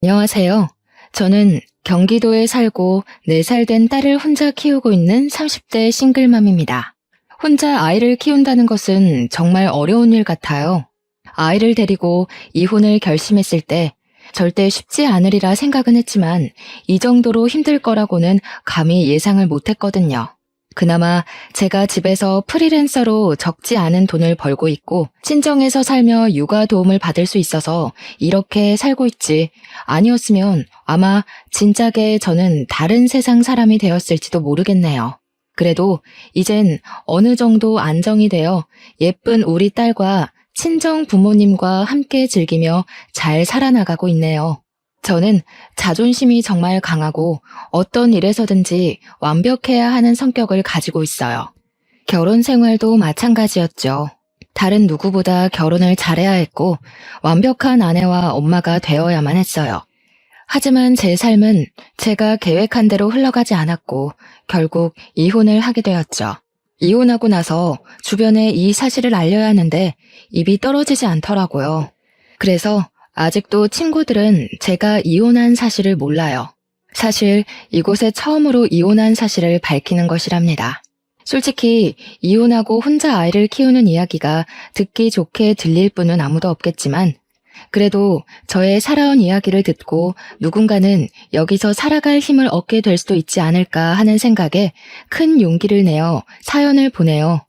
안녕하세요. 저는 경기도에 살고 4살 된 딸을 혼자 키우고 있는 30대 싱글맘입니다. 혼자 아이를 키운다는 것은 정말 어려운 일 같아요. 아이를 데리고 이혼을 결심했을 때 절대 쉽지 않으리라 생각은 했지만 이 정도로 힘들 거라고는 감히 예상을 못했거든요. 그나마 제가 집에서 프리랜서로 적지 않은 돈을 벌고 있고 친정에서 살며 육아 도움을 받을 수 있어서 이렇게 살고 있지. 아니었으면 아마 진작에 저는 다른 세상 사람이 되었을지도 모르겠네요. 그래도 이젠 어느 정도 안정이 되어 예쁜 우리 딸과 친정 부모님과 함께 즐기며 잘 살아나가고 있네요. 저는 자존심이 정말 강하고 어떤 일에서든지 완벽해야 하는 성격을 가지고 있어요. 결혼 생활도 마찬가지였죠. 다른 누구보다 결혼을 잘해야 했고 완벽한 아내와 엄마가 되어야만 했어요. 하지만 제 삶은 제가 계획한 대로 흘러가지 않았고 결국 이혼을 하게 되었죠. 이혼하고 나서 주변에 이 사실을 알려야 하는데 입이 떨어지지 않더라고요. 그래서 아직도 친구들은 제가 이혼한 사실을 몰라요. 사실 이곳에 처음으로 이혼한 사실을 밝히는 것이랍니다. 솔직히 이혼하고 혼자 아이를 키우는 이야기가 듣기 좋게 들릴 분은 아무도 없겠지만 그래도 저의 살아온 이야기를 듣고 누군가는 여기서 살아갈 힘을 얻게 될 수도 있지 않을까 하는 생각에 큰 용기를 내어 사연을 보내요.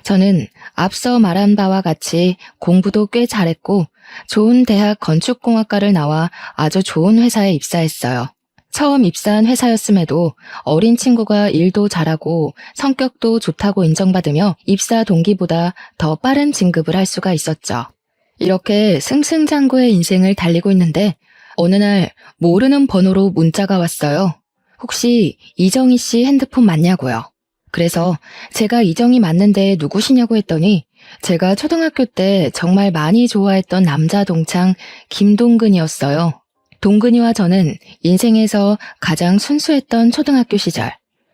저는 앞서 말한 바와 같이 공부도 꽤 잘했고 좋은 대학 건축공학과를 나와 아주 좋은 회사에 입사했어요. 처음 입사한 회사였음에도 어린 친구가 일도 잘하고 성격도 좋다고 인정받으며 입사 동기보다 더 빠른 진급을 할 수가 있었죠. 이렇게 승승장구의 인생을 달리고 있는데 어느 날 모르는 번호로 문자가 왔어요. 혹시 이정희 씨 핸드폰 맞냐고요. 그래서 제가 이정희 맞는데 누구시냐고 했더니 제가 초등학교 때 정말 많이 좋아했던 남자 동창 김동근이었어요. 동근이와 저는 인생에서 가장 순수했던 초등학교 시절.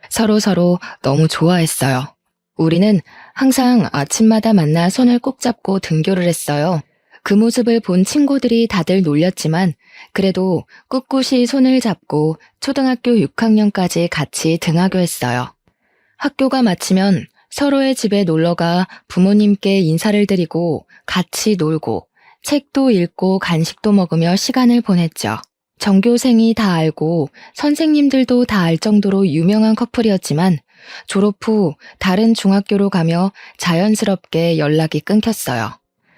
서로 너무 좋아했어요. 우리는 항상 아침마다 만나 손을 꼭 잡고 등교를 했어요. 그 모습을 본 친구들이 다들 놀렸지만 그래도 꿋꿋이 손을 잡고 초등학교 6학년까지 같이 등하교했어요. 학교가 마치면 서로의 집에 놀러가 부모님께 인사를 드리고 같이 놀고 책도 읽고 간식도 먹으며 시간을 보냈죠. 전교생이 다 알고 선생님들도 다 알 정도로 유명한 커플이었지만 졸업 후 다른 중학교로 가며 자연스럽게 연락이 끊겼어요.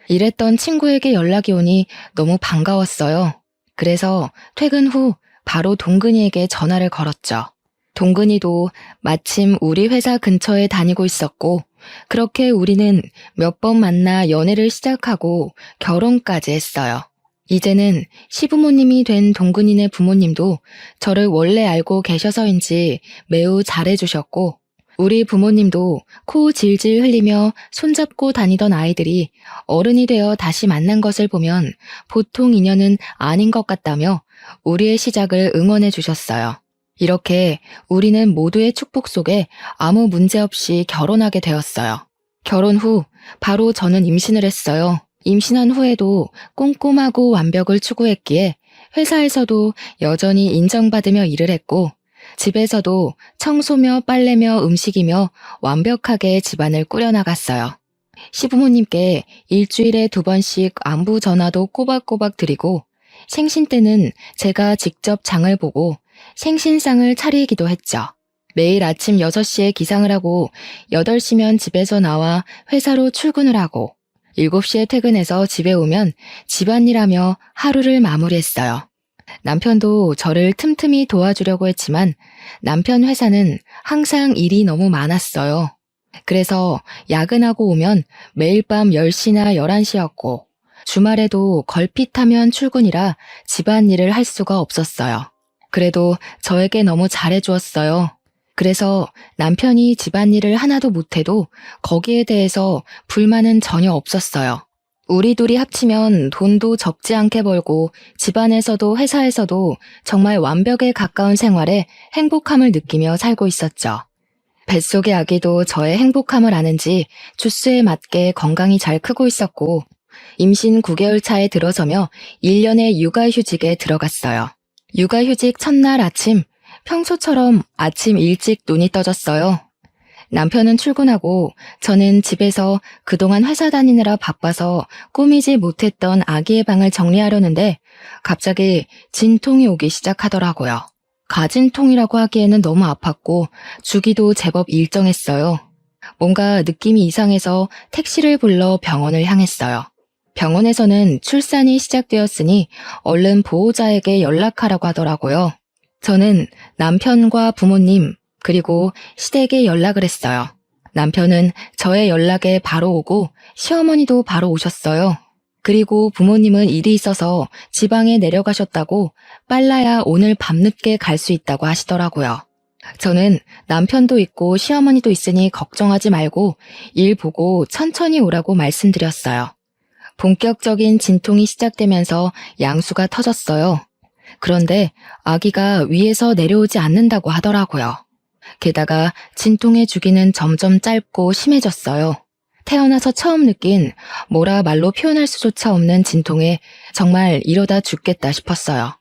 이랬던 친구에게 연락이 오니 너무 반가웠어요. 그래서 퇴근 후 바로 동근이에게 전화를 걸었죠. 동근이도 마침 우리 회사 근처에 다니고 있었고 그렇게 우리는 몇 번 만나 연애를 시작하고 결혼까지 했어요. 이제는 시부모님이 된 동근이네 부모님도 저를 원래 알고 계셔서인지 매우 잘해주셨고 우리 부모님도 코 질질 흘리며 손잡고 다니던 아이들이 어른이 되어 다시 만난 것을 보면 보통 인연은 아닌 것 같다며 우리의 시작을 응원해 주셨어요. 이렇게 우리는 모두의 축복 속에 아무 문제 없이 결혼하게 되었어요. 결혼 후 바로 저는 임신을 했어요. 임신한 후에도 꼼꼼하고 완벽을 추구했기에 회사에서도 여전히 인정받으며 일을 했고 집에서도 청소며 빨래며 음식이며 완벽하게 집안을 꾸려나갔어요. 시부모님께 일주일에 2번씩 안부 전화도 꼬박꼬박 드리고 생신 때는 제가 직접 장을 보고 생신상을 차리기도 했죠. 매일 아침 6시에 기상을 하고 8시면 집에서 나와 회사로 출근을 하고 7시에 퇴근해서 집에 오면 집안일하며 하루를 마무리했어요. 남편도 저를 틈틈이 도와주려고 했지만 남편 회사는 항상 일이 너무 많았어요. 그래서 야근하고 오면 매일 밤 10시나 11시였고 주말에도 걸핏하면 출근이라 집안일을 할 수가 없었어요. 그래도 저에게 너무 잘해주었어요. 그래서 남편이 집안일을 하나도 못해도 거기에 대해서 불만은 전혀 없었어요. 우리 둘이 합치면 돈도 적지 않게 벌고 집안에서도 회사에서도 정말 완벽에 가까운 생활에 행복함을 느끼며 살고 있었죠. 뱃속의 아기도 저의 행복함을 아는지 주스에 맞게 건강히 잘 크고 있었고 임신 9개월 차에 들어서며 1년의 육아휴직에 들어갔어요. 육아휴직 첫날 아침, 평소처럼 아침 일찍 눈이 떠졌어요. 남편은 출근하고 저는 집에서 그동안 회사 다니느라 바빠서 꾸미지 못했던 아기의 방을 정리하려는데 갑자기 진통이 오기 시작하더라고요. 가진통이라고 하기에는 너무 아팠고 주기도 제법 일정했어요. 뭔가 느낌이 이상해서 택시를 불러 병원을 향했어요. 병원에서는 출산이 시작되었으니 얼른 보호자에게 연락하라고 하더라고요. 저는 남편과 부모님 그리고 시댁에 연락을 했어요. 남편은 저의 연락에 바로 오고 시어머니도 바로 오셨어요. 그리고 부모님은 일이 있어서 지방에 내려가셨다고 빨라야 오늘 밤늦게 갈 수 있다고 하시더라고요. 저는 남편도 있고 시어머니도 있으니 걱정하지 말고 일 보고 천천히 오라고 말씀드렸어요. 본격적인 진통이 시작되면서 양수가 터졌어요. 그런데 아기가 위에서 내려오지 않는다고 하더라고요. 게다가 진통의 주기는 점점 짧고 심해졌어요. 태어나서 처음 느낀 뭐라 말로 표현할 수조차 없는 진통에 정말 이러다 죽겠다 싶었어요.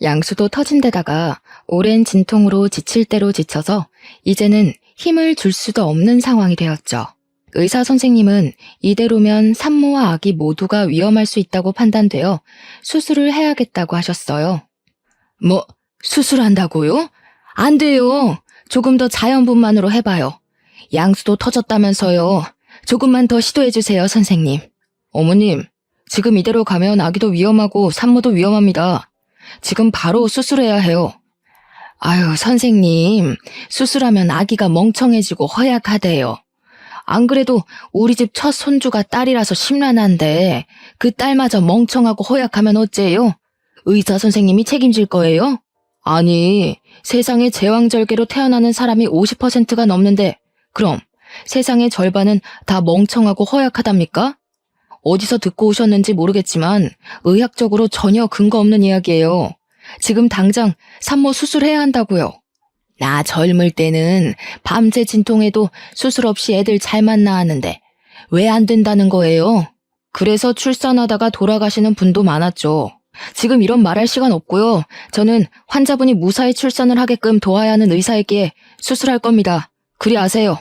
양수도 터진 데다가 오랜 진통으로 지칠 대로 지쳐서 이제는 힘을 줄 수도 없는 상황이 되었죠. 의사 선생님은 이대로면 산모와 아기 모두가 위험할 수 있다고 판단되어 수술을 해야겠다고 하셨어요. 뭐, 수술한다고요? 안 돼요. 조금 더 자연분만으로 해봐요. 양수도 터졌다면서요. 조금만 더 시도해주세요, 선생님. 어머님, 지금 이대로 가면 아기도 위험하고 산모도 위험합니다. 지금 바로 수술해야 해요. 아유, 선생님, 수술하면 아기가 멍청해지고 허약하대요. 안 그래도 우리 집 첫 손주가 딸이라서 심란한데 그 딸마저 멍청하고 허약하면 어째요? 의사 선생님이 책임질 거예요? 아니, 세상에 제왕절개로 태어나는 사람이 50%가 넘는데 그럼 세상의 절반은 다 멍청하고 허약하답니까? 어디서 듣고 오셨는지 모르겠지만 의학적으로 전혀 근거 없는 이야기예요. 지금 당장 산모 수술해야 한다고요. 나 젊을 때는 밤새 진통해도 수술 없이 애들 잘만 낳았는데 왜 안 된다는 거예요? 그래서 출산하다가 돌아가시는 분도 많았죠. 지금 이런 말할 시간 없고요. 저는 환자분이 무사히 출산을 하게끔 도와야 하는 의사에게 수술할 겁니다. 그리 아세요.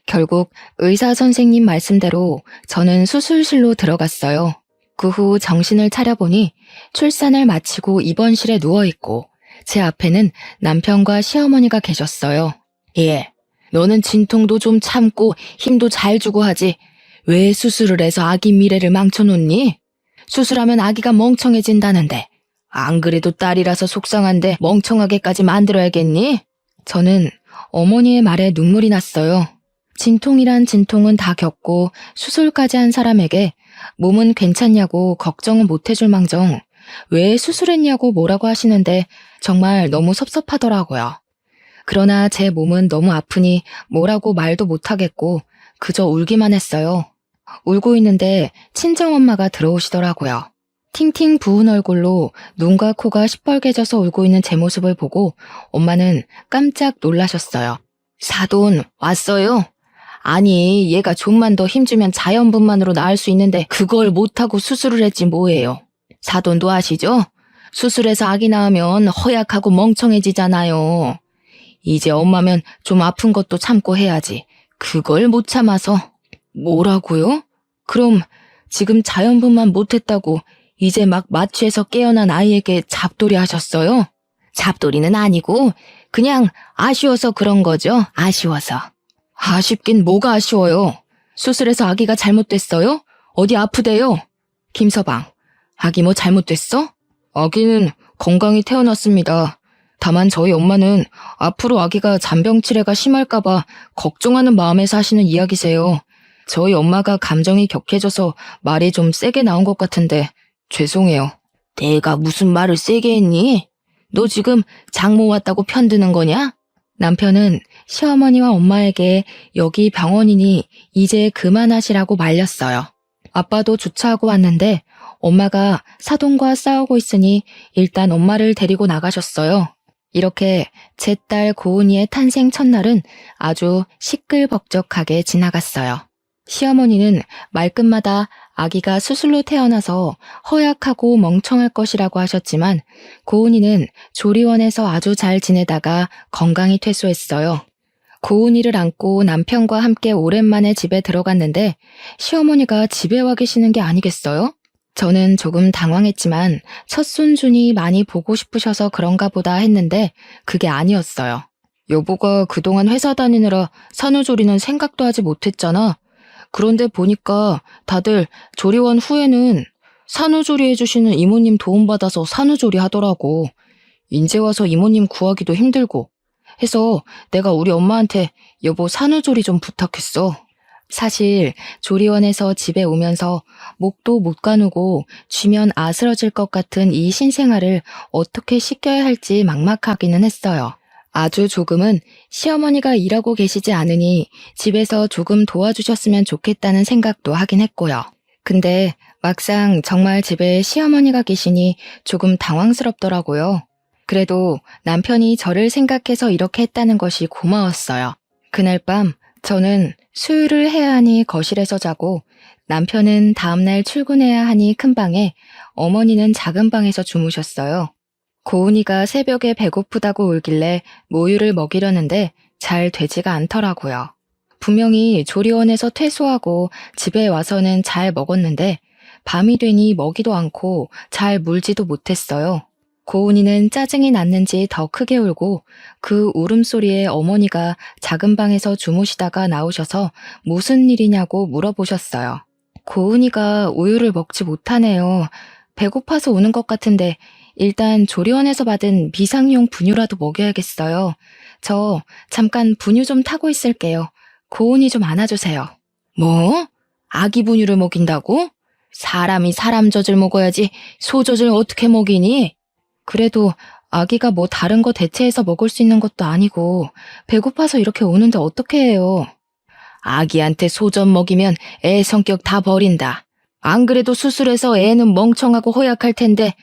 결국 의사 선생님 말씀대로 저는 수술실로 들어갔어요. 그 후 정신을 차려보니 출산을 마치고 입원실에 누워있고 제 앞에는 남편과 시어머니가 계셨어요. 예, 너는 진통도 좀 참고 힘도 잘 주고 하지. 왜 수술을 해서 아기 미래를 망쳐놓니? 수술하면 아기가 멍청해진다는데 안 그래도 딸이라서 속상한데 멍청하게까지 만들어야겠니? 저는 어머니의 말에 눈물이 났어요. 진통이란 진통은 다 겪고 수술까지 한 사람에게 몸은 괜찮냐고 걱정은 못 해줄 망정 왜 수술했냐고 뭐라고 하시는데 정말 너무 섭섭하더라고요. 그러나 제 몸은 너무 아프니 뭐라고 말도 못하겠고 그저 울기만 했어요. 울고 있는데 친정엄마가 들어오시더라고요. 팅팅 부은 얼굴로 눈과 코가 시뻘개져서 울고 있는 제 모습을 보고 엄마는 깜짝 놀라셨어요. 사돈 왔어요? 아니, 얘가 좀만 더 힘주면 자연분만으로 나을 수 있는데 그걸 못하고 수술을 했지 뭐예요. 사돈도 아시죠? 수술해서 아기 낳으면 허약하고 멍청해지잖아요. 이제 엄마면 좀 아픈 것도 참고 해야지. 그걸 못 참아서. 뭐라고요? 그럼 지금 자연분만 못했다고 이제 막 마취해서 깨어난 아이에게 잡돌이 하셨어요? 잡돌이는 아니고 그냥 아쉬워서 그런 거죠. 아쉬워서. 아쉽긴 뭐가 아쉬워요. 수술해서 아기가 잘못됐어요? 어디 아프대요? 김서방, 아기 뭐 잘못됐어? 아기는 건강히 태어났습니다. 다만 저희 엄마는 앞으로 아기가 잔병치레가 심할까봐 걱정하는 마음에서 하시는 이야기세요. 저희 엄마가 감정이 격해져서 말이 좀 세게 나온 것 같은데 죄송해요. 내가 무슨 말을 세게 했니? 너 지금 장모 왔다고 편드는 거냐? 남편은 시어머니와 엄마에게 여기 병원이니 이제 그만하시라고 말렸어요. 아빠도 주차하고 왔는데 엄마가 사돈과 싸우고 있으니 일단 엄마를 데리고 나가셨어요. 이렇게 제 딸 고은이의 탄생 첫날은 아주 시끌벅적하게 지나갔어요. 시어머니는 말끝마다 아기가 수술로 태어나서 허약하고 멍청할 것이라고 하셨지만 고은이는 조리원에서 아주 잘 지내다가 건강히 퇴소했어요. 고은이를 안고 남편과 함께 오랜만에 집에 들어갔는데 시어머니가 집에 와 계시는 게 아니겠어요? 저는 조금 당황했지만 첫 손준이 많이 보고 싶으셔서 그런가 보다 했는데 그게 아니었어요. 여보가 그동안 회사 다니느라 산후조리는 생각도 하지 못했잖아. 그런데 보니까 다들 조리원 후에는 산후조리 해주시는 이모님 도움받아서 산후조리 하더라고. 인제 와서 이모님 구하기도 힘들고 해서 내가 우리 엄마한테 여보 산후조리 좀 부탁했어. 사실 조리원에서 집에 오면서 목도 못 가누고 쥐면 아스러질 것 같은 이 신생아를 어떻게 씻겨야 할지 막막하기는 했어요. 아주 조금은 시어머니가 일하고 계시지 않으니 집에서 조금 도와주셨으면 좋겠다는 생각도 하긴 했고요. 근데 막상 정말 집에 시어머니가 계시니 조금 당황스럽더라고요. 그래도 남편이 저를 생각해서 이렇게 했다는 것이 고마웠어요. 그날 밤 저는 수유를 해야 하니 거실에서 자고 남편은 다음날 출근해야 하니 큰 방에, 어머니는 작은 방에서 주무셨어요. 고은이가 새벽에 배고프다고 울길래 모유를 먹이려는데 잘 되지가 않더라고요. 분명히 조리원에서 퇴소하고 집에 와서는 잘 먹었는데 밤이 되니 먹이도 않고 잘 물지도 못했어요. 고은이는 짜증이 났는지 더 크게 울고 그 울음소리에 어머니가 작은 방에서 주무시다가 나오셔서 무슨 일이냐고 물어보셨어요. 고은이가 우유를 먹지 못하네요. 배고파서 우는 것 같은데 일단 조리원에서 받은 비상용 분유라도 먹여야겠어요. 저 잠깐 분유 좀 타고 있을게요. 고은이 좀 안아주세요. 뭐? 아기 분유를 먹인다고? 사람이 사람 젖을 먹어야지 소젖을 어떻게 먹이니? 그래도 아기가 뭐 다른 거 대체해서 먹을 수 있는 것도 아니고 배고파서 이렇게 우는데 어떻게 해요? 아기한테 소젖 먹이면 애 성격 다 버린다. 안 그래도 수술해서 애는 멍청하고 허약할 텐데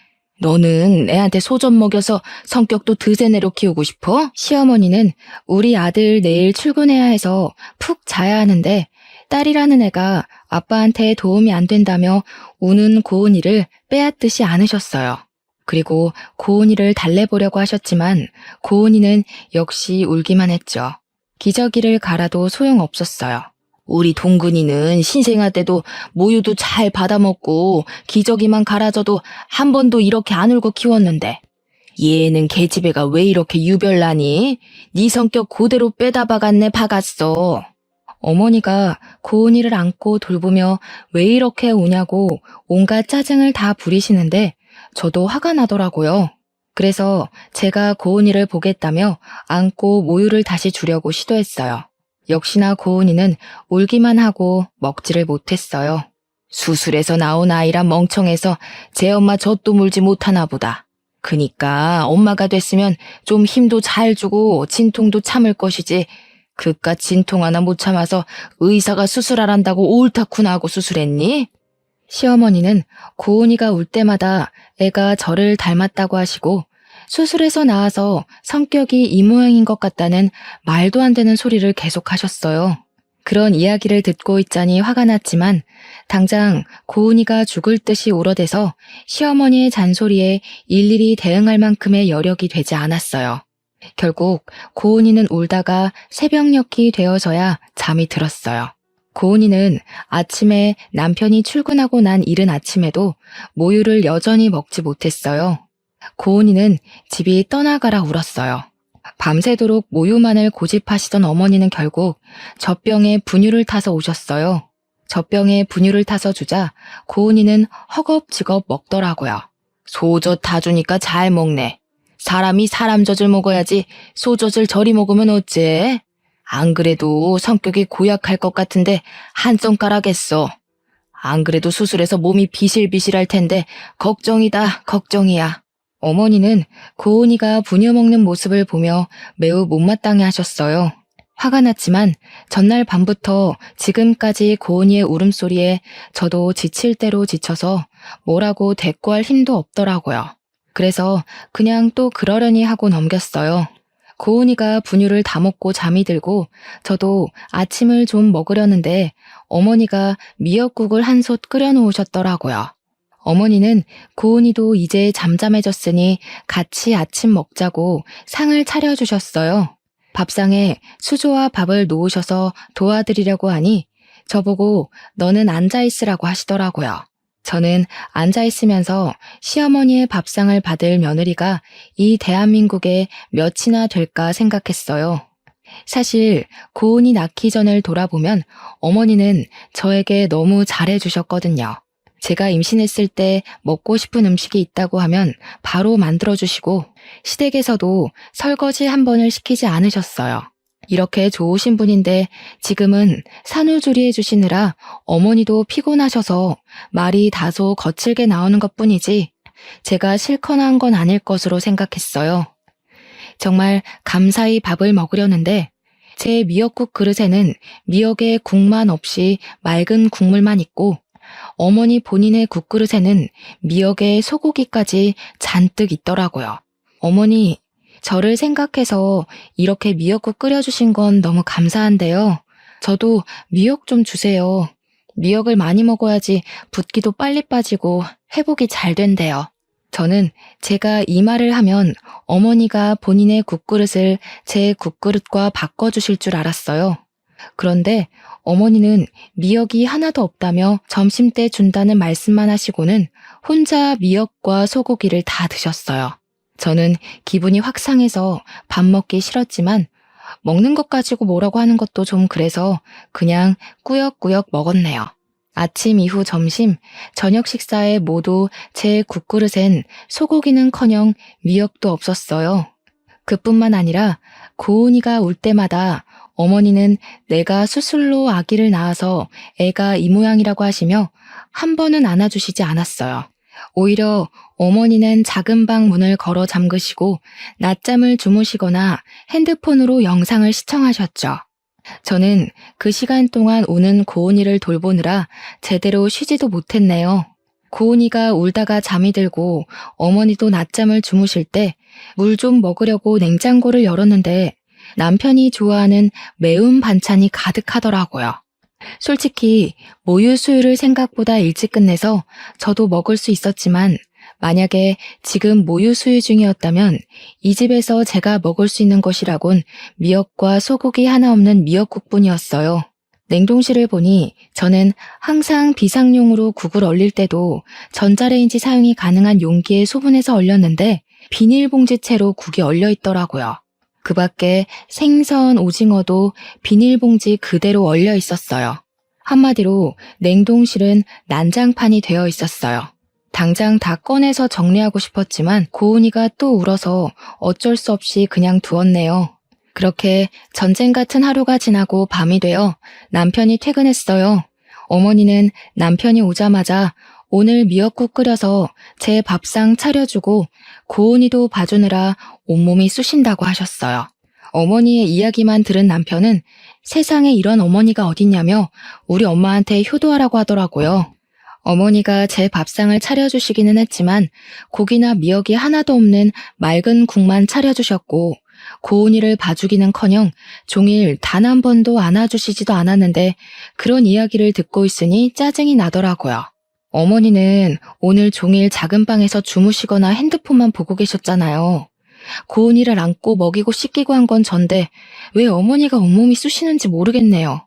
너는 애한테 소젖 먹여서 성격도 드세네로 키우고 싶어? 시어머니는 우리 아들 내일 출근해야 해서 푹 자야 하는데 딸이라는 애가 아빠한테 도움이 안 된다며 우는 고은이를 빼앗듯이 안으셨어요. 그리고 고은이를 달래보려고 하셨지만 고은이는 역시 울기만 했죠. 기저귀를 갈아도 소용없었어요. 우리 동근이는 신생아 때도 모유도 잘 받아먹고 기저귀만 갈아줘도 한 번도 이렇게 안 울고 키웠는데 얘는 계집애가 왜 이렇게 유별나니? 네 성격 그대로 빼다 박았네 박았어. 어머니가 고은이를 안고 돌보며 왜 이렇게 우냐고 온갖 짜증을 다 부리시는데 저도 화가 나더라고요. 그래서 제가 고은이를 보겠다며 안고 모유를 다시 주려고 시도했어요. 역시나 고은이는 울기만 하고 먹지를 못했어요. 수술해서 나온 아이라 멍청해서 제 엄마 젖도 물지 못하나 보다. 그니까 엄마가 됐으면 좀 힘도 잘 주고 진통도 참을 것이지 그깟 진통 하나 못 참아서 의사가 수술하란다고 옳다쿠나 하고 수술했니? 시어머니는 고은이가 울 때마다 애가 저를 닮았다고 하시고 수술해서 나와서 성격이 이 모양인 것 같다는 말도 안 되는 소리를 계속 하셨어요. 그런 이야기를 듣고 있자니 화가 났지만 당장 고은이가 죽을 듯이 울어대서 시어머니의 잔소리에 일일이 대응할 만큼의 여력이 되지 않았어요. 결국 고은이는 울다가 새벽녘이 되어서야 잠이 들었어요. 고은이는 아침에 남편이 출근하고 난 이른 아침에도 모유를 여전히 먹지 못했어요. 고은이는 집이 떠나가라 울었어요. 밤새도록 모유만을 고집하시던 어머니는 결국 젖병에 분유를 타서 오셨어요. 젖병에 분유를 타서 주자 고은이는 허겁지겁 먹더라고요. 소젖 다 주니까 잘 먹네. 사람이 사람 젖을 먹어야지 소젖을 저리 먹으면 어째? 안 그래도 성격이 고약할 것 같은데 한 손가락 했어. 안 그래도 수술해서 몸이 비실비실할 텐데 걱정이다 걱정이야. 어머니는 고은이가 분유 먹는 모습을 보며 매우 못마땅해 하셨어요. 화가 났지만 전날 밤부터 지금까지 고은이의 울음소리에 저도 지칠 대로 지쳐서 뭐라고 대꾸할 힘도 없더라고요. 그래서 그냥 또 그러려니 하고 넘겼어요. 고은이가 분유를 다 먹고 잠이 들고 저도 아침을 좀 먹으려는데 어머니가 미역국을 한 솥 끓여 놓으셨더라고요. 어머니는 고은이도 이제 잠잠해졌으니 같이 아침 먹자고 상을 차려주셨어요. 밥상에 수저와 밥을 놓으셔서 도와드리려고 하니 저보고 너는 앉아있으라고 하시더라고요. 저는 앉아있으면서 시어머니의 밥상을 받을 며느리가 이 대한민국에 몇이나 될까 생각했어요. 사실 고은이 낳기 전을 돌아보면 어머니는 저에게 너무 잘해주셨거든요. 제가 임신했을 때 먹고 싶은 음식이 있다고 하면 바로 만들어주시고 시댁에서도 설거지 한 번을 시키지 않으셨어요. 이렇게 좋으신 분인데 지금은 산후조리해 주시느라 어머니도 피곤하셔서 말이 다소 거칠게 나오는 것뿐이지 제가 싫거나 한 건 아닐 것으로 생각했어요. 정말 감사히 밥을 먹으려는데 제 미역국 그릇에는 미역에 국만 없이 맑은 국물만 있고 어머니 본인의 국그릇에는 미역에 소고기까지 잔뜩 있더라고요. 어머니, 저를 생각해서 이렇게 미역국 끓여주신 건 너무 감사한데요. 저도 미역 좀 주세요. 미역을 많이 먹어야지 붓기도 빨리 빠지고 회복이 잘 된대요. 저는 제가 이 말을 하면 어머니가 본인의 국그릇을 제 국그릇과 바꿔주실 줄 알았어요. 그런데 어머니는 미역이 하나도 없다며 점심때 준다는 말씀만 하시고는 혼자 미역과 소고기를 다 드셨어요. 저는 기분이 확 상해서 밥 먹기 싫었지만 먹는 것 가지고 뭐라고 하는 것도 좀 그래서 그냥 꾸역꾸역 먹었네요. 아침 이후 점심, 저녁 식사에 모두 제 국그릇엔 소고기는커녕 미역도 없었어요. 그뿐만 아니라 고은이가 울 때마다 어머니는 내가 수술로 아기를 낳아서 애가 이 모양이라고 하시며 한 번은 안아주시지 않았어요. 오히려 어머니는 작은 방 문을 걸어 잠그시고 낮잠을 주무시거나 핸드폰으로 영상을 시청하셨죠. 저는 그 시간 동안 우는 고은이를 돌보느라 제대로 쉬지도 못했네요. 고은이가 울다가 잠이 들고 어머니도 낮잠을 주무실 때 물 좀 먹으려고 냉장고를 열었는데 남편이 좋아하는 매운 반찬이 가득하더라고요. 솔직히 모유 수유를 생각보다 일찍 끝내서 저도 먹을 수 있었지만 만약에 지금 모유 수유 중이었다면 이 집에서 제가 먹을 수 있는 것이라곤 미역과 소고기 하나 없는 미역국뿐이었어요. 냉동실을 보니 저는 항상 비상용으로 국을 얼릴 때도 전자레인지 사용이 가능한 용기에 소분해서 얼렸는데 비닐봉지채로 국이 얼려 있더라고요. 그 밖에 생선, 오징어도 비닐봉지 그대로 얼려 있었어요. 한마디로 냉동실은 난장판이 되어 있었어요. 당장 다 꺼내서 정리하고 싶었지만 고은이가 또 울어서 어쩔 수 없이 그냥 두었네요. 그렇게 전쟁 같은 하루가 지나고 밤이 되어 남편이 퇴근했어요. 어머니는 남편이 오자마자 오늘 미역국 끓여서 제 밥상 차려주고 고은이도 봐주느라 온몸이 쑤신다고 하셨어요. 어머니의 이야기만 들은 남편은 세상에 이런 어머니가 어딨냐며 우리 엄마한테 효도하라고 하더라고요. 어머니가 제 밥상을 차려주시기는 했지만 고기나 미역이 하나도 없는 맑은 국만 차려주셨고 고은이를 봐주기는커녕 종일 단 한 번도 안아주시지도 않았는데 그런 이야기를 듣고 있으니 짜증이 나더라고요. 어머니는 오늘 종일 작은 방에서 주무시거나 핸드폰만 보고 계셨잖아요. 고은이를 안고 먹이고 씻기고 한 건 전데 왜 어머니가 온몸이 쑤시는지 모르겠네요.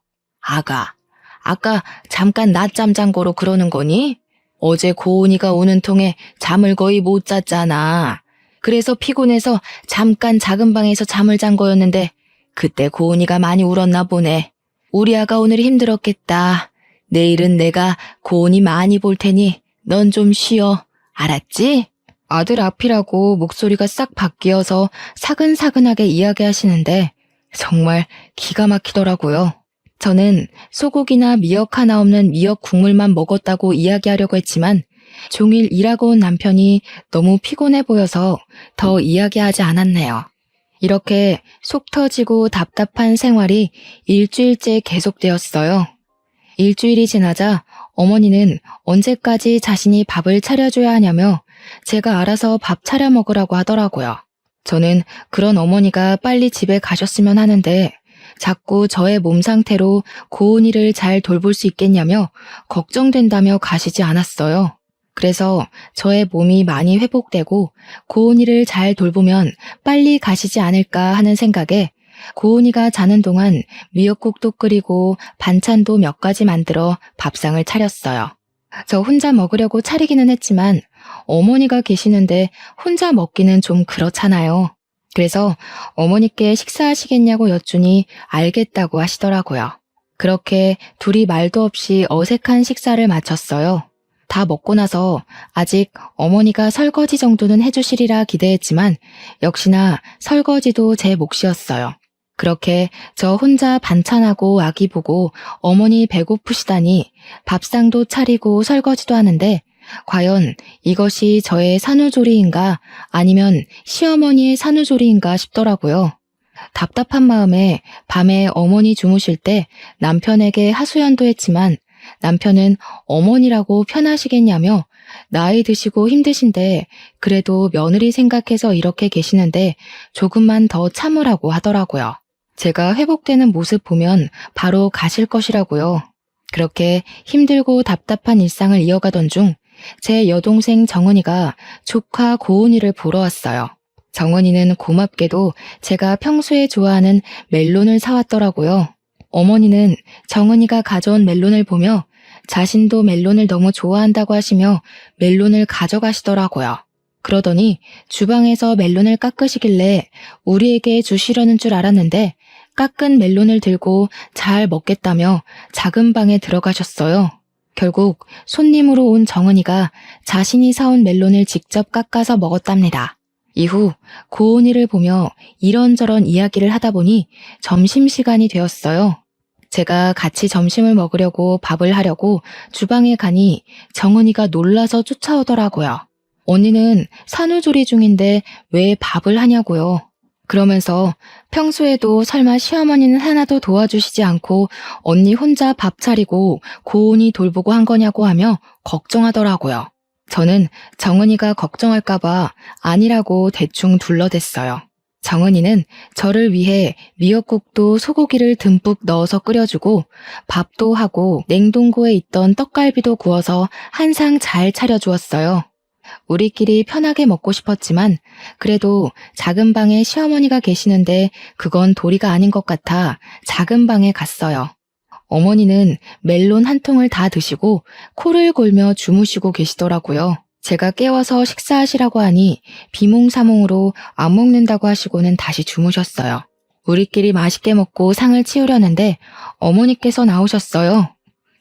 아까 잠깐 낮잠 잔 거로 그러는 거니? 어제 고은이가 우는 통에 잠을 거의 못 잤잖아. 그래서 피곤해서 잠깐 작은 방에서 잠을 잔 거였는데 그때 고은이가 많이 울었나 보네. 우리 아가 오늘 힘들었겠다. 내일은 내가 고은이 많이 볼 테니 넌 좀 쉬어. 알았지? 아들 앞이라고 목소리가 싹 바뀌어서 사근사근하게 이야기하시는데 정말 기가 막히더라고요. 저는 소고기나 미역 하나 없는 미역 국물만 먹었다고 이야기하려고 했지만 종일 일하고 온 남편이 너무 피곤해 보여서 더 이야기하지 않았네요. 이렇게 속 터지고 답답한 생활이 일주일째 계속되었어요. 일주일이 지나자 어머니는 언제까지 자신이 밥을 차려줘야 하냐며 제가 알아서 밥 차려 먹으라고 하더라고요. 저는 그런 어머니가 빨리 집에 가셨으면 하는데 자꾸 저의 몸 상태로 고은이를 잘 돌볼 수 있겠냐며 걱정된다며 가시지 않았어요. 그래서 저의 몸이 많이 회복되고 고은이를 잘 돌보면 빨리 가시지 않을까 하는 생각에 고은이가 자는 동안 미역국도 끓이고 반찬도 몇 가지 만들어 밥상을 차렸어요. 저 혼자 먹으려고 차리기는 했지만 어머니가 계시는데 혼자 먹기는 좀 그렇잖아요. 그래서 어머니께 식사하시겠냐고 여쭈니 알겠다고 하시더라고요. 그렇게 둘이 말도 없이 어색한 식사를 마쳤어요. 다 먹고 나서 아직 어머니가 설거지 정도는 해주시리라 기대했지만 역시나 설거지도 제 몫이었어요. 그렇게 저 혼자 반찬하고 아기 보고 어머니 배고프시다니 밥상도 차리고 설거지도 하는데 과연 이것이 저의 산후조리인가 아니면 시어머니의 산후조리인가 싶더라고요. 답답한 마음에 밤에 어머니 주무실 때 남편에게 하소연도 했지만 남편은 어머니라고 편하시겠냐며 나이 드시고 힘드신데 그래도 며느리 생각해서 이렇게 계시는데 조금만 더 참으라고 하더라고요. 제가 회복되는 모습 보면 바로 가실 것이라고요. 그렇게 힘들고 답답한 일상을 이어가던 중 제 여동생 정은이가 조카 고은이를 보러 왔어요. 정은이는 고맙게도 제가 평소에 좋아하는 멜론을 사왔더라고요. 어머니는 정은이가 가져온 멜론을 보며 자신도 멜론을 너무 좋아한다고 하시며 멜론을 가져가시더라고요. 그러더니 주방에서 멜론을 깎으시길래 우리에게 주시려는 줄 알았는데 깎은 멜론을 들고 잘 먹겠다며 작은 방에 들어가셨어요. 결국 손님으로 온 정은이가 자신이 사온 멜론을 직접 깎아서 먹었답니다. 이후 고은이를 보며 이런저런 이야기를 하다 보니 점심시간이 되었어요. 제가 같이 점심을 먹으려고 밥을 하려고 주방에 가니 정은이가 놀라서 쫓아오더라고요. 언니는 산후조리 중인데 왜 밥을 하냐고요. 그러면서 평소에도 설마 시어머니는 하나도 도와주시지 않고 언니 혼자 밥 차리고 고은이 돌보고 한 거냐고 하며 걱정하더라고요. 저는 정은이가 걱정할까봐 아니라고 대충 둘러댔어요. 정은이는 저를 위해 미역국도 소고기를 듬뿍 넣어서 끓여주고 밥도 하고 냉동고에 있던 떡갈비도 구워서 한 상 잘 차려주었어요. 우리끼리 편하게 먹고 싶었지만 그래도 작은 방에 시어머니가 계시는데 그건 도리가 아닌 것 같아 작은 방에 갔어요. 어머니는 멜론 한 통을 다 드시고 코를 골며 주무시고 계시더라고요. 제가 깨워서 식사하시라고 하니 비몽사몽으로 안 먹는다고 하시고는 다시 주무셨어요. 우리끼리 맛있게 먹고 상을 치우려는데 어머니께서 나오셨어요.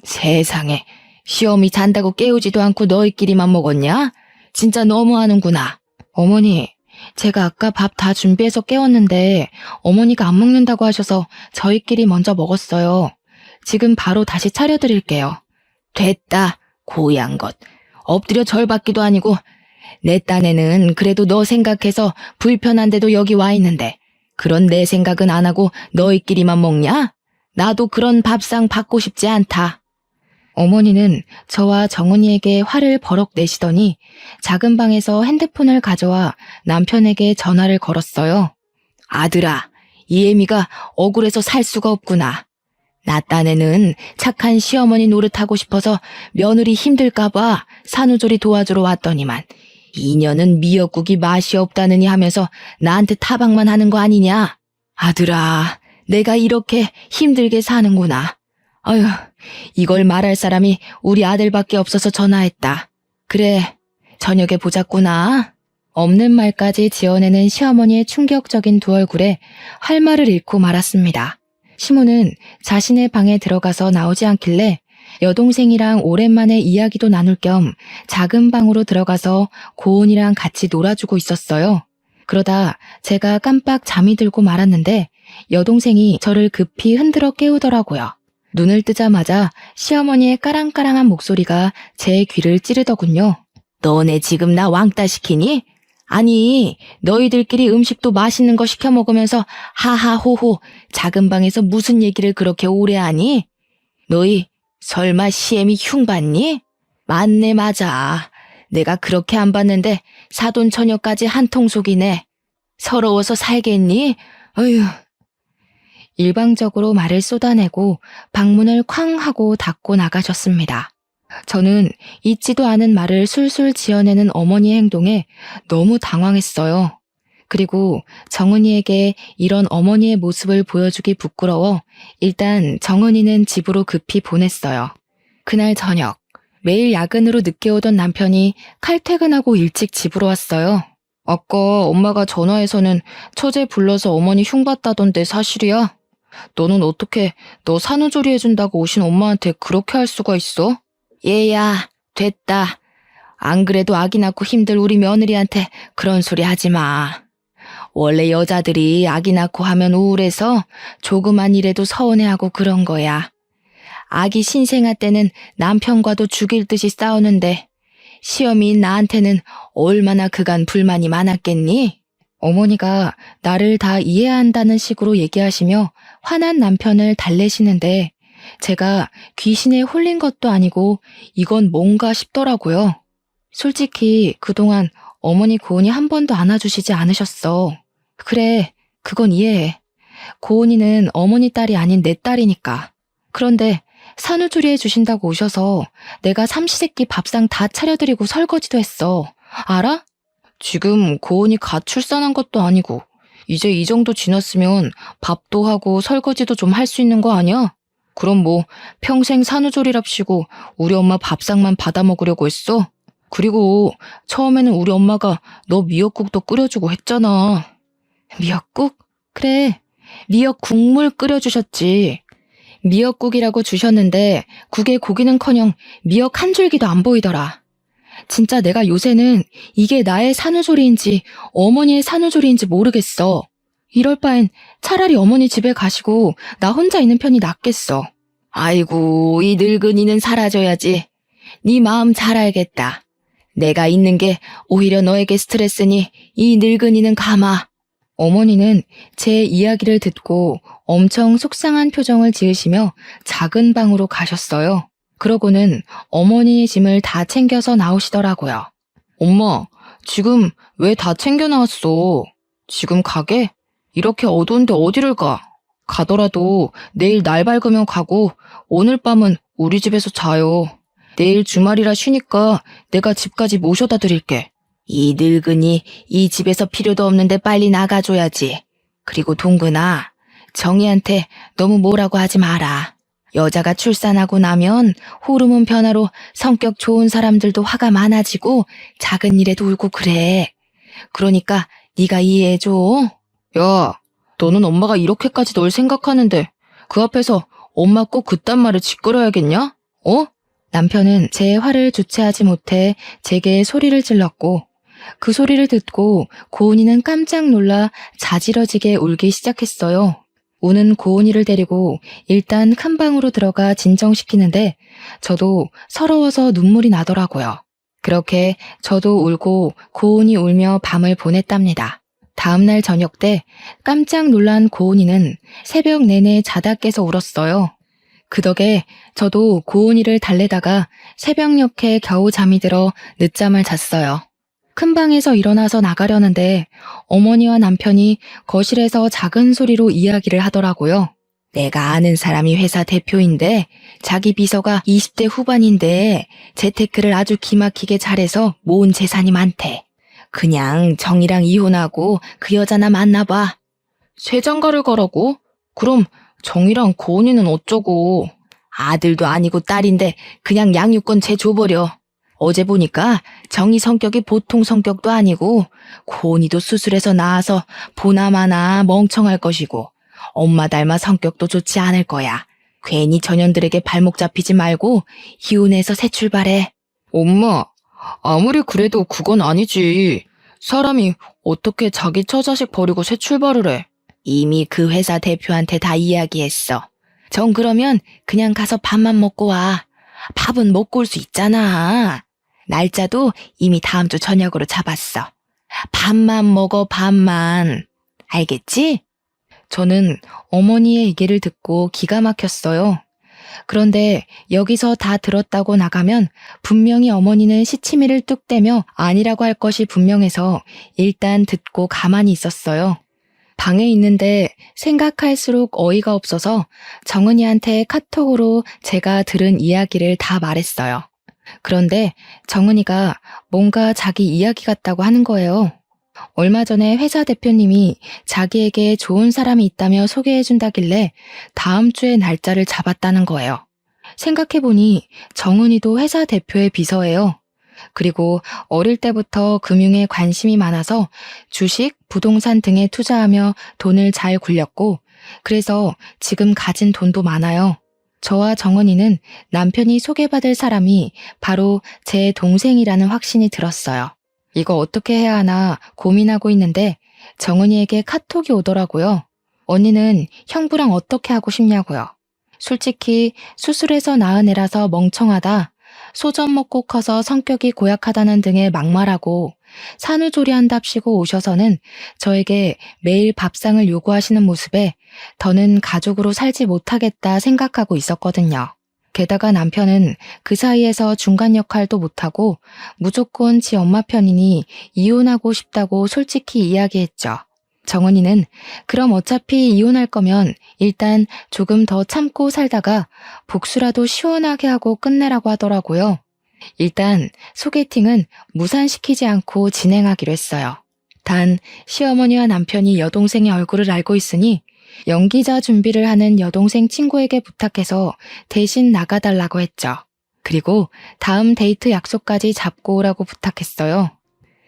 세상에, 시어미 잔다고 깨우지도 않고 너희끼리만 먹었냐? 진짜 너무하는구나. 어머니, 제가 아까 밥 다 준비해서 깨웠는데 어머니가 안 먹는다고 하셔서 저희끼리 먼저 먹었어요. 지금 바로 다시 차려드릴게요. 됐다, 고양 것. 엎드려 절 받기도 아니고 내 딴에는 그래도 너 생각해서 불편한데도 여기 와 있는데 그런 내 생각은 안 하고 너희끼리만 먹냐? 나도 그런 밥상 받고 싶지 않다. 어머니는 저와 정은이에게 화를 버럭 내시더니 작은 방에서 핸드폰을 가져와 남편에게 전화를 걸었어요. 아들아, 이 애미가 억울해서 살 수가 없구나. 나 딴에는 착한 시어머니 노릇하고 싶어서 며느리 힘들까봐 산후조리 도와주러 왔더니만 이년은 미역국이 맛이 없다느니 하면서 나한테 타박만 하는 거 아니냐? 아들아, 내가 이렇게 힘들게 사는구나. 아휴, 이걸 말할 사람이 우리 아들밖에 없어서 전화했다. 그래, 저녁에 보자꾸나. 없는 말까지 지어내는 시어머니의 충격적인 두 얼굴에 할 말을 잃고 말았습니다. 시모는 자신의 방에 들어가서 나오지 않길래 여동생이랑 오랜만에 이야기도 나눌 겸 작은 방으로 들어가서 고은이랑 같이 놀아주고 있었어요. 그러다 제가 깜빡 잠이 들고 말았는데 여동생이 저를 급히 흔들어 깨우더라고요. 눈을 뜨자마자 시어머니의 까랑까랑한 목소리가 제 귀를 찌르더군요. 너네 지금 나 왕따 시키니? 아니, 너희들끼리 음식도 맛있는 거 시켜 먹으면서 하하호호 작은 방에서 무슨 얘기를 그렇게 오래 하니? 너희 설마 시애미 흉 봤니? 맞네, 맞아. 내가 그렇게 안 봤는데 사돈 처녀까지 한통속이네. 서러워서 살겠니? 어휴. 일방적으로 말을 쏟아내고 방문을 쾅 하고 닫고 나가셨습니다. 저는 잊지도 않은 말을 술술 지어내는 어머니의 행동에 너무 당황했어요. 그리고 정은이에게 이런 어머니의 모습을 보여주기 부끄러워 일단 정은이는 집으로 급히 보냈어요. 그날 저녁, 매일 야근으로 늦게 오던 남편이 칼퇴근하고 일찍 집으로 왔어요. 아까 엄마가 전화해서는 처제 불러서 어머니 흉봤다던데 사실이야? 너는 어떻게 너 산후조리 해준다고 오신 엄마한테 그렇게 할 수가 있어? 얘야, 됐다. 안 그래도 아기 낳고 힘들 우리 며느리한테 그런 소리 하지 마. 원래 여자들이 아기 낳고 하면 우울해서 조그만 일에도 서운해하고 그런 거야. 아기 신생아 때는 남편과도 죽일 듯이 싸우는데 시어미인 나한테는 얼마나 그간 불만이 많았겠니? 어머니가 나를 다 이해한다는 식으로 얘기하시며 화난 남편을 달래시는데 제가 귀신에 홀린 것도 아니고 이건 뭔가 싶더라고요. 솔직히 그동안 어머니 고은이 한 번도 안아주시지 않으셨어. 그래, 그건 이해해. 고은이는 어머니 딸이 아닌 내 딸이니까. 그런데 산후조리 해주신다고 오셔서 내가 삼시세끼 밥상 다 차려드리고 설거지도 했어. 알아? 지금 고은이 갓 출산한 것도 아니고 이제 이 정도 지났으면 밥도 하고 설거지도 좀 할 수 있는 거 아니야? 그럼 뭐 평생 산후조리랍시고 우리 엄마 밥상만 받아 먹으려고 했어? 그리고 처음에는 우리 엄마가 너 미역국도 끓여주고 했잖아. 미역국? 그래, 미역 국물 끓여주셨지. 미역국이라고 주셨는데 국에 고기는커녕 미역 한 줄기도 안 보이더라. 진짜 내가 요새는 이게 나의 산후조리인지 어머니의 산후조리인지 모르겠어. 이럴 바엔 차라리 어머니 집에 가시고 나 혼자 있는 편이 낫겠어. 아이고, 이 늙은이는 사라져야지. 네 마음 잘 알겠다. 내가 있는 게 오히려 너에게 스트레스니 이 늙은이는 가마. 어머니는 제 이야기를 듣고 엄청 속상한 표정을 지으시며 작은 방으로 가셨어요. 그러고는 어머니의 짐을 다 챙겨서 나오시더라고요. 엄마, 지금 왜 다 챙겨 나왔어? 지금 가게? 이렇게 어두운데 어디를 가? 가더라도 내일 날 밝으면 가고 오늘 밤은 우리 집에서 자요. 내일 주말이라 쉬니까 내가 집까지 모셔다 드릴게. 이 늙은이 이 집에서 필요도 없는데 빨리 나가줘야지. 그리고 동근아, 정희한테 너무 뭐라고 하지 마라. 여자가 출산하고 나면 호르몬 변화로 성격 좋은 사람들도 화가 많아지고 작은 일에도 울고 그래. 그러니까 네가 이해해줘. 야, 너는 엄마가 이렇게까지 널 생각하는데 그 앞에서 엄마 꼭 그딴 말을 짓거려야겠냐? 어? 남편은 제 화를 주체하지 못해 제게 소리를 질렀고 그 소리를 듣고 고은이는 깜짝 놀라 자지러지게 울기 시작했어요. 우는 고은이를 데리고 일단 큰 방으로 들어가 진정시키는데 저도 서러워서 눈물이 나더라고요. 그렇게 저도 울고 고은이 울며 밤을 보냈답니다. 다음날 저녁 때 깜짝 놀란 고은이는 새벽 내내 자다 깨서 울었어요. 그 덕에 저도 고은이를 달래다가 새벽녘에 겨우 잠이 들어 늦잠을 잤어요. 큰 방에서 일어나서 나가려는데 어머니와 남편이 거실에서 작은 소리로 이야기를 하더라고요. 내가 아는 사람이 회사 대표인데 자기 비서가 20대 후반인데 재테크를 아주 기막히게 잘해서 모은 재산이 많대. 그냥 정이랑 이혼하고 그 여자나 만나봐. 새 장가를 가라고? 그럼 정이랑 고은이는 어쩌고? 아들도 아니고 딸인데 그냥 양육권 쟤 줘버려. 어제 보니까 정이 성격이 보통 성격도 아니고 고은이도 수술해서 나와서 보나마나 멍청할 것이고 엄마 닮아 성격도 좋지 않을 거야. 괜히 전현들에게 발목 잡히지 말고 이혼해서 새 출발해. 엄마, 아무리 그래도 그건 아니지. 사람이 어떻게 자기 처자식 버리고 새 출발을 해. 이미 그 회사 대표한테 다 이야기했어. 정 그러면 그냥 가서 밥만 먹고 와. 밥은 먹고 올 수 있잖아. 날짜도 이미 다음 주 저녁으로 잡았어. 밥만 먹어, 밥만. 알겠지? 저는 어머니의 얘기를 듣고 기가 막혔어요. 그런데 여기서 다 들었다고 나가면 분명히 어머니는 시치미를 뚝 떼며 아니라고 할 것이 분명해서 일단 듣고 가만히 있었어요. 방에 있는데 생각할수록 어이가 없어서 정은이한테 카톡으로 제가 들은 이야기를 다 말했어요. 그런데 정은이가 뭔가 자기 이야기 같다고 하는 거예요. 얼마 전에 회사 대표님이 자기에게 좋은 사람이 있다며 소개해준다길래 다음 주에 날짜를 잡았다는 거예요. 생각해보니 정은이도 회사 대표의 비서예요. 그리고 어릴 때부터 금융에 관심이 많아서 주식, 부동산 등에 투자하며 돈을 잘 굴렸고 그래서 지금 가진 돈도 많아요. 저와 정은이는 남편이 소개받을 사람이 바로 제 동생이라는 확신이 들었어요. 이거 어떻게 해야 하나 고민하고 있는데 정은이에게 카톡이 오더라고요. 언니는 형부랑 어떻게 하고 싶냐고요. 솔직히 수술해서 낳은 애라서 멍청하다. 소젖 먹고 커서 성격이 고약하다는 등의 막말하고 산후조리한답시고 오셔서는 저에게 매일 밥상을 요구하시는 모습에 더는 가족으로 살지 못하겠다 생각하고 있었거든요. 게다가 남편은 그 사이에서 중간 역할도 못하고 무조건 지 엄마 편이니 이혼하고 싶다고 솔직히 이야기했죠. 정은이는 그럼 어차피 이혼할 거면 일단 조금 더 참고 살다가 복수라도 시원하게 하고 끝내라고 하더라고요. 일단 소개팅은 무산시키지 않고 진행하기로 했어요. 단 시어머니와 남편이 여동생의 얼굴을 알고 있으니 연기자 준비를 하는 여동생 친구에게 부탁해서 대신 나가달라고 했죠. 그리고 다음 데이트 약속까지 잡고 오라고 부탁했어요.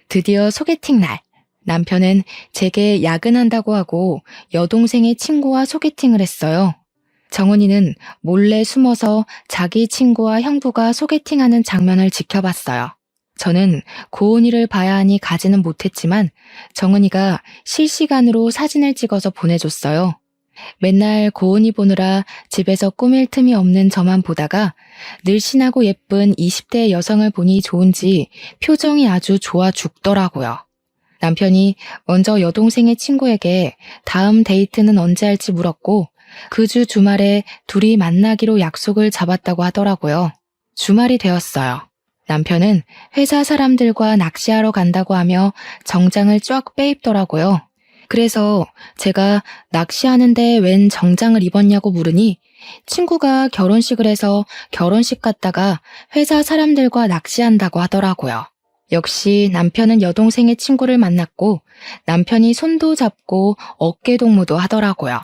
드디어 소개팅 날. 남편은 제게 야근한다고 하고 여동생의 친구와 소개팅을 했어요. 정은이는 몰래 숨어서 자기 친구와 형부가 소개팅하는 장면을 지켜봤어요. 저는 고은이를 봐야 하니 가지는 못했지만 정은이가 실시간으로 사진을 찍어서 보내줬어요. 맨날 고은이 보느라 집에서 꾸밀 틈이 없는 저만 보다가 늘씬하고 예쁜 20대 여성을 보니 좋은지 표정이 아주 좋아 죽더라고요. 남편이 먼저 여동생의 친구에게 다음 데이트는 언제 할지 물었고 그 주 주말에 둘이 만나기로 약속을 잡았다고 하더라고요. 주말이 되었어요. 남편은 회사 사람들과 낚시하러 간다고 하며 정장을 쫙 빼입더라고요. 그래서 제가 낚시하는데 웬 정장을 입었냐고 물으니 친구가 결혼식을 해서 결혼식 갔다가 회사 사람들과 낚시한다고 하더라고요. 역시 남편은 여동생의 친구를 만났고 남편이 손도 잡고 어깨 동무도 하더라고요.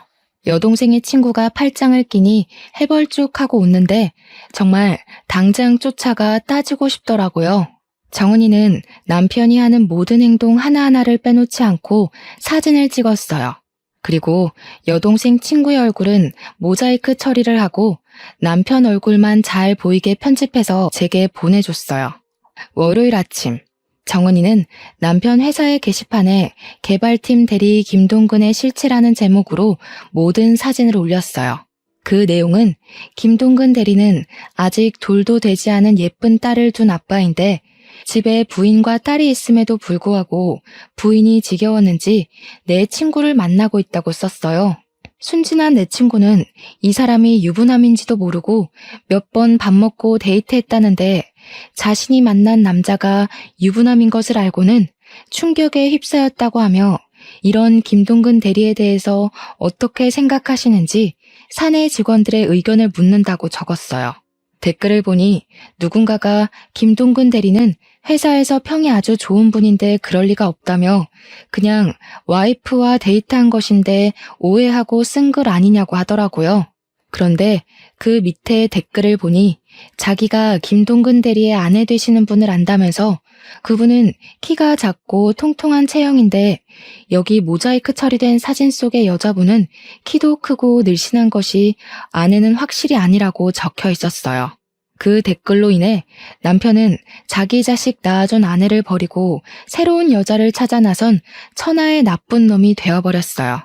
여동생의 친구가 팔짱을 끼니 해벌쭉하고 웃는데 정말 당장 쫓아가 따지고 싶더라고요. 정은이는 남편이 하는 모든 행동 하나하나를 빼놓지 않고 사진을 찍었어요. 그리고 여동생 친구의 얼굴은 모자이크 처리를 하고 남편 얼굴만 잘 보이게 편집해서 제게 보내줬어요. 월요일 아침, 정은이는 남편 회사의 게시판에 개발팀 대리 김동근의 실체라는 제목으로 모든 사진을 올렸어요. 그 내용은 김동근 대리는 아직 돌도 되지 않은 예쁜 딸을 둔 아빠인데 집에 부인과 딸이 있음에도 불구하고 부인이 지겨웠는지 내 친구를 만나고 있다고 썼어요. 순진한 내 친구는 이 사람이 유부남인지도 모르고 몇 번 밥 먹고 데이트했다는데 자신이 만난 남자가 유부남인 것을 알고는 충격에 휩싸였다고 하며 이런 김동근 대리에 대해서 어떻게 생각하시는지 사내 직원들의 의견을 묻는다고 적었어요. 댓글을 보니 누군가가 김동근 대리는 회사에서 평이 아주 좋은 분인데 그럴 리가 없다며 그냥 와이프와 데이트한 것인데 오해하고 쓴 글 아니냐고 하더라고요. 그런데 그 밑에 댓글을 보니 자기가 김동근 대리의 아내 되시는 분을 안다면서 그분은 키가 작고 통통한 체형인데 여기 모자이크 처리된 사진 속의 여자분은 키도 크고 늘씬한 것이 아내는 확실히 아니라고 적혀 있었어요. 그 댓글로 인해 남편은 자기 자식 낳아준 아내를 버리고 새로운 여자를 찾아 나선 천하의 나쁜 놈이 되어버렸어요.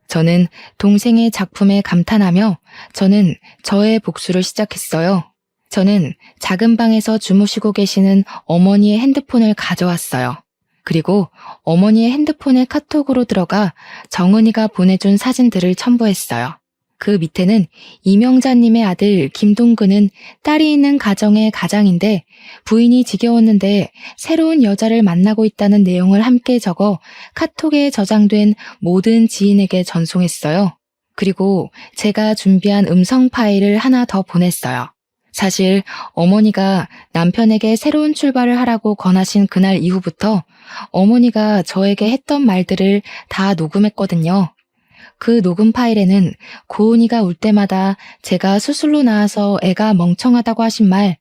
저는 동생의 작품에 감탄하며 저는 저의 복수를 시작했어요. 저는 작은 방에서 주무시고 계시는 어머니의 핸드폰을 가져왔어요. 그리고 어머니의 핸드폰에 카톡으로 들어가 정은이가 보내준 사진들을 첨부했어요. 그 밑에는 이명자님의 아들 김동근은 딸이 있는 가정의 가장인데 부인이 지겨웠는데 새로운 여자를 만나고 있다는 내용을 함께 적어 카톡에 저장된 모든 지인에게 전송했어요. 그리고 제가 준비한 음성 파일을 하나 더 보냈어요. 사실 어머니가 남편에게 새로운 출발을 하라고 권하신 그날 이후부터 어머니가 저에게 했던 말들을 다 녹음했거든요. 그 녹음 파일에는 고은이가 울 때마다 제가 수술로 나와서 애가 멍청하다고 하신 말,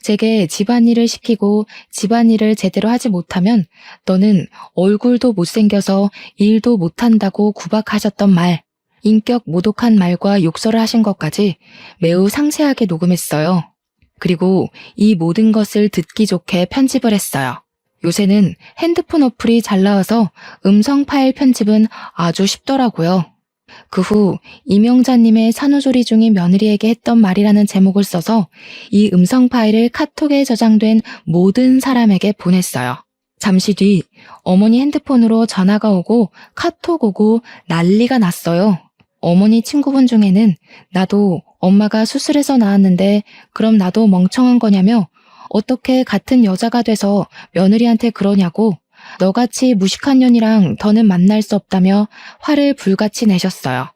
제게 집안일을 시키고 집안일을 제대로 하지 못하면 너는 얼굴도 못생겨서 일도 못한다고 구박하셨던 말, 인격 모독한 말과 욕설을 하신 것까지 매우 상세하게 녹음했어요. 그리고 이 모든 것을 듣기 좋게 편집을 했어요. 요새는 핸드폰 어플이 잘 나와서 음성 파일 편집은 아주 쉽더라고요. 그 후 이명자님의 산후조리 중인 며느리에게 했던 말이라는 제목을 써서 이 음성 파일을 카톡에 저장된 모든 사람에게 보냈어요. 잠시 뒤 어머니 핸드폰으로 전화가 오고 카톡 오고 난리가 났어요. 어머니 친구분 중에는 나도 엄마가 수술해서 나왔는데 그럼 나도 멍청한 거냐며 어떻게 같은 여자가 돼서 며느리한테 그러냐고 너같이 무식한 년이랑 더는 만날 수 없다며 화를 불같이 내셨어요.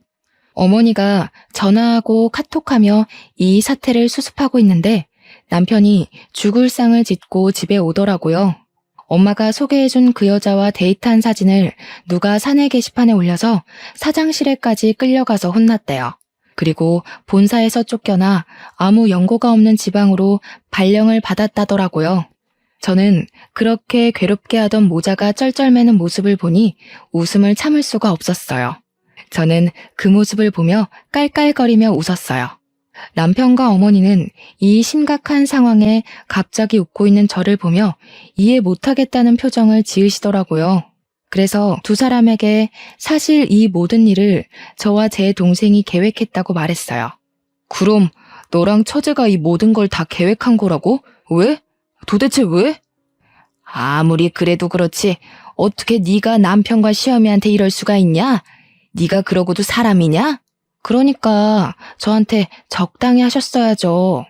어머니가 전화하고 카톡하며 이 사태를 수습하고 있는데 남편이 죽을 상을 짓고 집에 오더라고요. 엄마가 소개해준 그 여자와 데이트한 사진을 누가 사내 게시판에 올려서 사장실에까지 끌려가서 혼났대요. 그리고 본사에서 쫓겨나 아무 연고가 없는 지방으로 발령을 받았다더라고요. 저는 그렇게 괴롭게 하던 모자가 쩔쩔매는 모습을 보니 웃음을 참을 수가 없었어요. 저는 그 모습을 보며 깔깔거리며 웃었어요. 남편과 어머니는 이 심각한 상황에 갑자기 웃고 있는 저를 보며 이해 못하겠다는 표정을 지으시더라고요. 그래서 두 사람에게 사실 이 모든 일을 저와 제 동생이 계획했다고 말했어요. 그럼 너랑 처제가 이 모든 걸 다 계획한 거라고? 왜? 도대체 왜? 아무리 그래도 그렇지 어떻게 네가 남편과 시어미한테 이럴 수가 있냐? 네가 그러고도 사람이냐? 그러니까 저한테 적당히 하셨어야죠.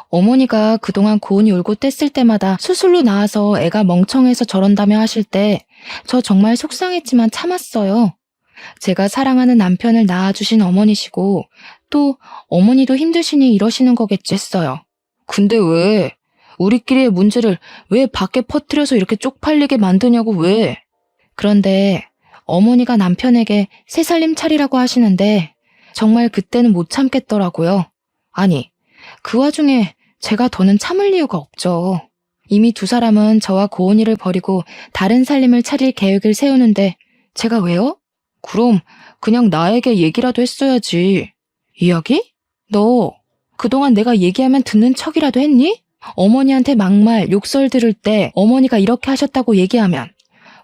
어머니가 그동안 고은이 울고 뗐을 때마다 수술로 나와서 애가 멍청해서 저런다며 하실 때 저 정말 속상했지만 참았어요. 제가 사랑하는 남편을 낳아주신 어머니시고 또 어머니도 힘드시니 이러시는 거겠지 했어요. 근데 왜? 우리끼리의 문제를 왜 밖에 퍼뜨려서 이렇게 쪽팔리게 만드냐고 왜? 그런데 어머니가 남편에게 새살림 차리라고 하시는데 정말 그때는 못 참겠더라고요. 아니, 그 와중에 제가 더는 참을 이유가 없죠. 이미 두 사람은 저와 고은이를 버리고 다른 살림을 차릴 계획을 세우는데 제가 왜요? 그럼 그냥 나에게 얘기라도 했어야지. 이야기? 너 그동안 내가 얘기하면 듣는 척이라도 했니? 어머니한테 막말, 욕설 들을 때 어머니가 이렇게 하셨다고 얘기하면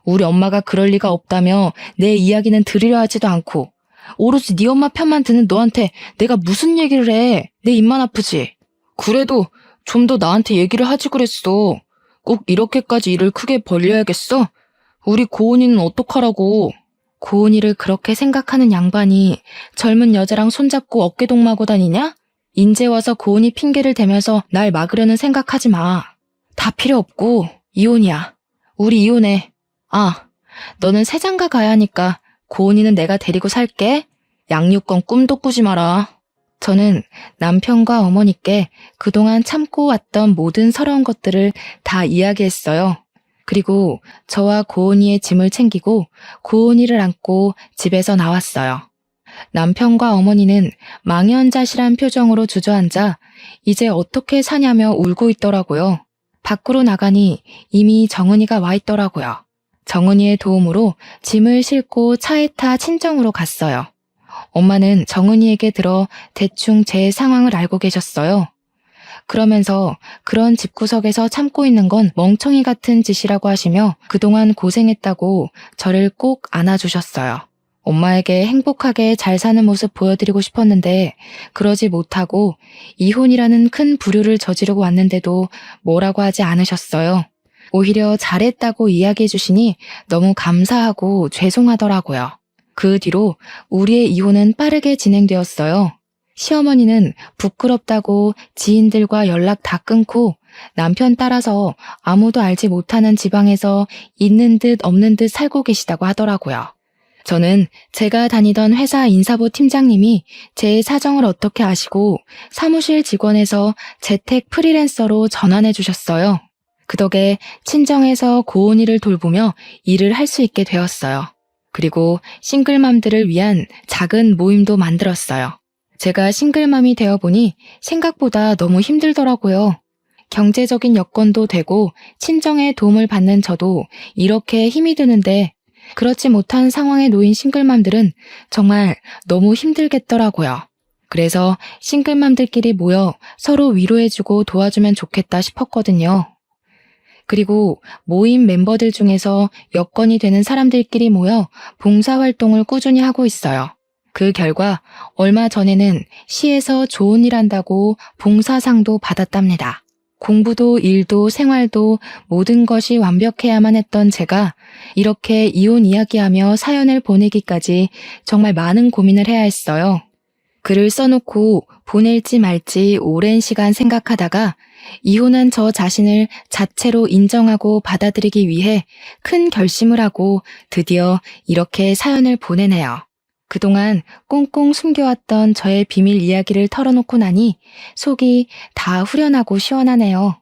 우리 엄마가 그럴 리가 없다며 내 이야기는 들으려 하지도 않고 오로지 네 엄마 편만 드는 너한테 내가 무슨 얘기를 해. 내 입만 아프지. 그래도 좀 더 나한테 얘기를 하지 그랬어. 꼭 이렇게까지 일을 크게 벌려야겠어? 우리 고은이는 어떡하라고. 고은이를 그렇게 생각하는 양반이 젊은 여자랑 손잡고 어깨동무하고 다니냐? 인제 와서 고은이 핑계를 대면서 날 막으려는 생각하지 마. 다 필요 없고 이혼이야. 우리 이혼해. 아, 너는 새장가 가야 하니까 고은이는 내가 데리고 살게. 양육권 꿈도 꾸지 마라. 저는 남편과 어머니께 그동안 참고 왔던 모든 서러운 것들을 다 이야기했어요. 그리고 저와 고은이의 짐을 챙기고 고은이를 안고 집에서 나왔어요. 남편과 어머니는 망연자실한 표정으로 주저앉아 이제 어떻게 사냐며 울고 있더라고요. 밖으로 나가니 이미 정은이가 와 있더라고요. 정은이의 도움으로 짐을 싣고 차에 타 친정으로 갔어요. 엄마는 정은이에게 들어 대충 제 상황을 알고 계셨어요. 그러면서 그런 집구석에서 참고 있는 건 멍청이 같은 짓이라고 하시며 그동안 고생했다고 저를 꼭 안아주셨어요. 엄마에게 행복하게 잘 사는 모습 보여드리고 싶었는데 그러지 못하고 이혼이라는 큰 부류를 저지르고 왔는데도 뭐라고 하지 않으셨어요. 오히려 잘했다고 이야기해 주시니 너무 감사하고 죄송하더라고요. 그 뒤로 우리의 이혼은 빠르게 진행되었어요. 시어머니는 부끄럽다고 지인들과 연락 다 끊고 남편 따라서 아무도 알지 못하는 지방에서 있는 듯 없는 듯 살고 계시다고 하더라고요. 저는 제가 다니던 회사 인사부 팀장님이 제 사정을 어떻게 아시고 사무실 직원에서 재택 프리랜서로 전환해 주셨어요. 그 덕에 친정에서 고온 일을 돌보며 일을 할 수 있게 되었어요. 그리고 싱글맘들을 위한 작은 모임도 만들었어요. 제가 싱글맘이 되어보니 생각보다 너무 힘들더라고요. 경제적인 여건도 되고 친정의 도움을 받는 저도 이렇게 힘이 드는데 그렇지 못한 상황에 놓인 싱글맘들은 정말 너무 힘들겠더라고요. 그래서 싱글맘들끼리 모여 서로 위로해주고 도와주면 좋겠다 싶었거든요. 그리고 모임 멤버들 중에서 여건이 되는 사람들끼리 모여 봉사활동을 꾸준히 하고 있어요. 그 결과 얼마 전에는 시에서 좋은 일 한다고 봉사상도 받았답니다. 공부도 일도 생활도 모든 것이 완벽해야만 했던 제가 이렇게 이혼 이야기하며 사연을 보내기까지 정말 많은 고민을 해야 했어요. 글을 써놓고 보낼지 말지 오랜 시간 생각하다가 이혼한 저 자신을 자체로 인정하고 받아들이기 위해 큰 결심을 하고 드디어 이렇게 사연을 보내네요. 그동안 꽁꽁 숨겨왔던 저의 비밀 이야기를 털어놓고 나니 속이 다 후련하고 시원하네요.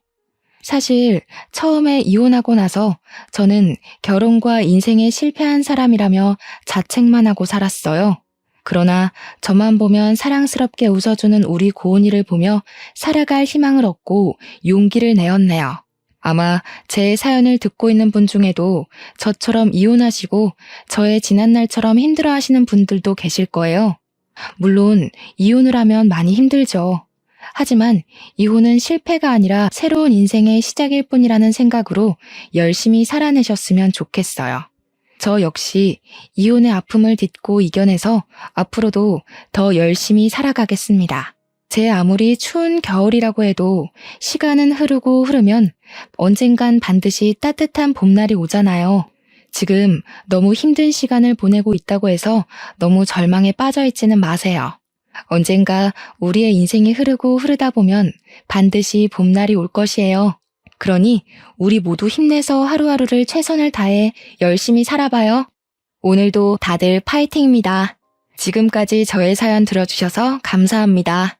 사실 처음에 이혼하고 나서 저는 결혼과 인생에 실패한 사람이라며 자책만 하고 살았어요. 그러나 저만 보면 사랑스럽게 웃어주는 우리 고은이를 보며 살아갈 희망을 얻고 용기를 내었네요. 아마 제 사연을 듣고 있는 분 중에도 저처럼 이혼하시고 저의 지난날처럼 힘들어하시는 분들도 계실 거예요. 물론 이혼을 하면 많이 힘들죠. 하지만 이혼은 실패가 아니라 새로운 인생의 시작일 뿐이라는 생각으로 열심히 살아내셨으면 좋겠어요. 저 역시 이혼의 아픔을 딛고 이겨내서 앞으로도 더 열심히 살아가겠습니다. 제 아무리 추운 겨울이라고 해도 시간은 흐르고 흐르면 언젠간 반드시 따뜻한 봄날이 오잖아요. 지금 너무 힘든 시간을 보내고 있다고 해서 너무 절망에 빠져 있지는 마세요. 언젠가 우리의 인생이 흐르고 흐르다 보면 반드시 봄날이 올 것이에요. 그러니 우리 모두 힘내서 하루하루를 최선을 다해 열심히 살아봐요. 오늘도 다들 파이팅입니다. 지금까지 저의 사연 들어주셔서 감사합니다.